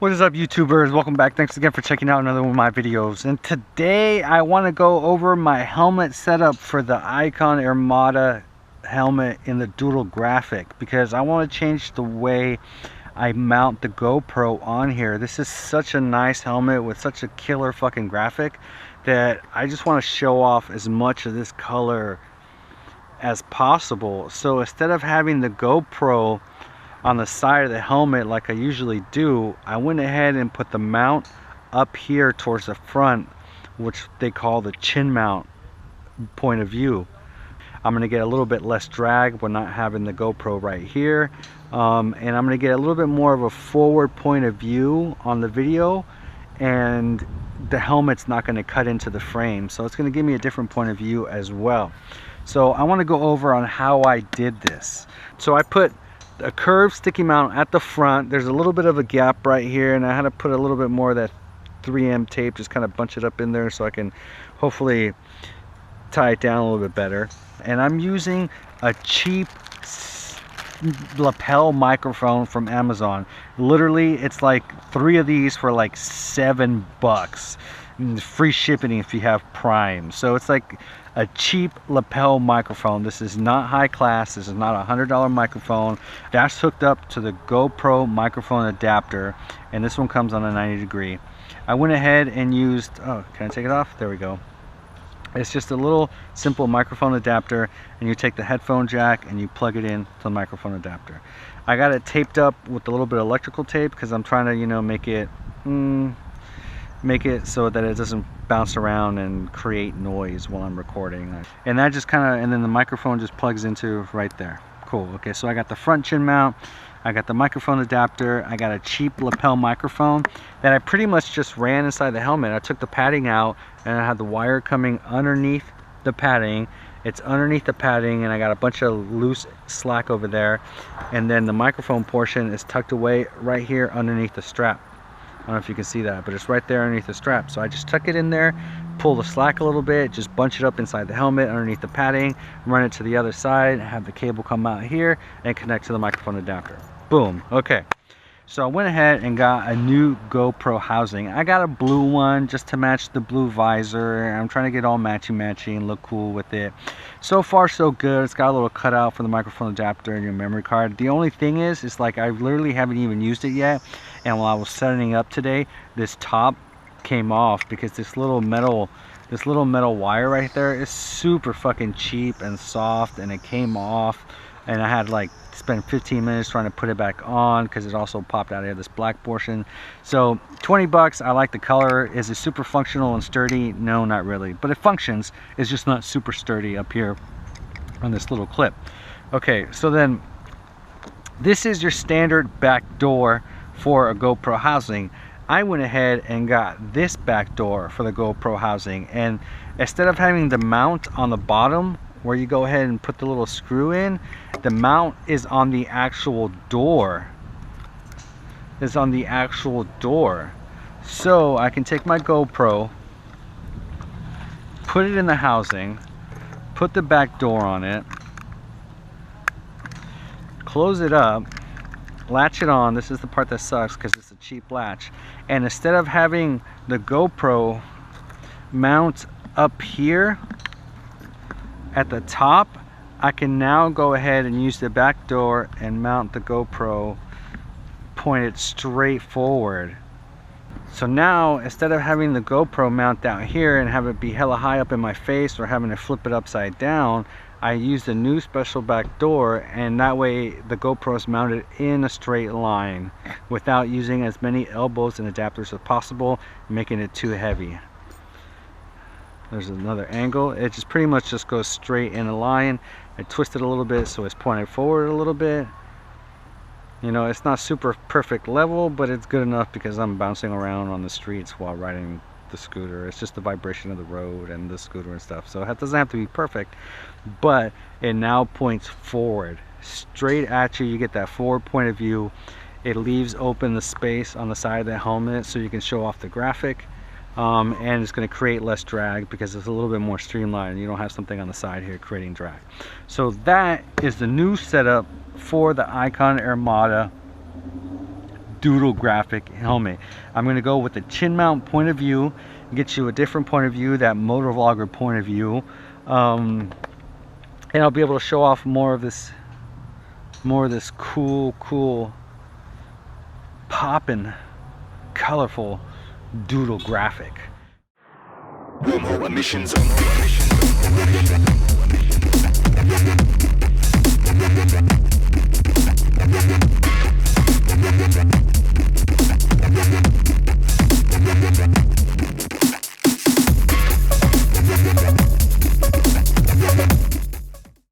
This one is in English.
What is up, YouTubers? Welcome back. Thanks again for checking out another one of my videos. And today I want to go over my helmet setup for the Icon Airmada helmet in the Doodle Graphic, because I want to change the way I mount the GoPro on here. This is such a nice helmet with such a killer fucking graphic that I just want to show off as much of this color as possible. So instead of having the GoPro on the side of the helmet like I usually do, I went ahead and put the mount up here towards the front, which they call the chin mount point of view. I'm going to get a little bit less drag when not having the GoPro right here, and I'm going to get a little bit more of a forward point of view on the video, and the helmet's not going to cut into the frame, so it's going to give me a different point of view as well. So I want to go over on how I did this. So I put a curved sticky mount at the front. There's a little bit of a gap right here, and I had to put a little bit more of that 3M tape, just kind of bunch it up in there so I can hopefully tie it down a little bit better. And I'm using a cheap lapel microphone from Amazon. Literally, it's like 3 of these for like $7. Free shipping if you have Prime. So it's like a cheap lapel microphone. This is not high class. This is not a $100 microphone. That's hooked up to the GoPro microphone adapter, and this one comes on a 90 degree. I went ahead and used, oh, can I take it off? There we go. It's just a little simple microphone adapter, and you take the headphone jack and you plug it in to the microphone adapter. I got it taped up with a little bit of electrical tape because I'm trying to, you know, make it so that it doesn't bounce around and create noise while I'm recording. And that just kind of, and then the microphone just plugs into right there. Cool. Okay, so I got the front chin mount, I got the microphone adapter, I got a cheap lapel microphone that I pretty much just ran inside the helmet. I took the padding out, and I had the wire coming underneath the padding. It's underneath the padding, and I got a bunch of loose slack over there, and then the microphone portion is tucked away right here underneath the strap. I don't know if you can see that, but it's right there underneath the strap. So I just tuck it in there, pull the slack a little bit, just bunch it up inside the helmet underneath the padding, run it to the other side, have the cable come out here and connect to the microphone adapter. Boom. Okay. So I went ahead and got a new GoPro housing. I got a blue one just to match the blue visor. I'm trying to get all matchy and look cool with it. So far so good. It's got a little cutout for the microphone adapter and your memory card. The only thing is like I literally haven't even used it yet. And while I was setting up today, this top came off because this little metal wire right there is super fucking cheap and soft, and it came off, and I had like spend 15 minutes trying to put it back on because it also popped out of this black portion. So $20. I like the color. Is it super functional and sturdy? No, not really, but it functions. It's just not super sturdy up here on this little clip. Okay, so then this is your standard back door for a GoPro housing. I went ahead and got this back door for the GoPro housing, and instead of having the mount on the bottom where you go ahead and put the little screw in, the mount is on the actual door. It's on the actual door. So I can take my GoPro, put it in the housing, put the back door on it, close it up, latch it on. This is the part that sucks because it's a cheap latch. And instead of having the GoPro mount up here at the top, I can now go ahead and use the back door and mount the GoPro pointed straight forward. So now, instead of having the GoPro mount down here and have it be hella high up in my face or having to flip it upside down, I used a new special back door, and that way the GoPro is mounted in a straight line without using as many elbows and adapters as possible, making it too heavy. There's another angle. It just pretty much just goes straight in a line. I twist it a little bit so it's pointed forward a little bit. You know, it's not super perfect level, but it's good enough because I'm bouncing around on the streets while riding the scooter. It's just the vibration of the road and the scooter and stuff. So it doesn't have to be perfect, but it now points forward straight at you. You get that forward point of view. It leaves open the space on the side of the helmet so you can show off the graphic. And it's going to create less drag because it's a little bit more streamlined. You don't have something on the side here creating drag. So that is the new setup for the Icon Airmada Doodle Graphic helmet. I'm going to go with the chin mount point of view, get you a different point of view, that motovlogger point of view, and I'll be able to show off more of this cool poppin', colorful Doodle Graphic. Emissions.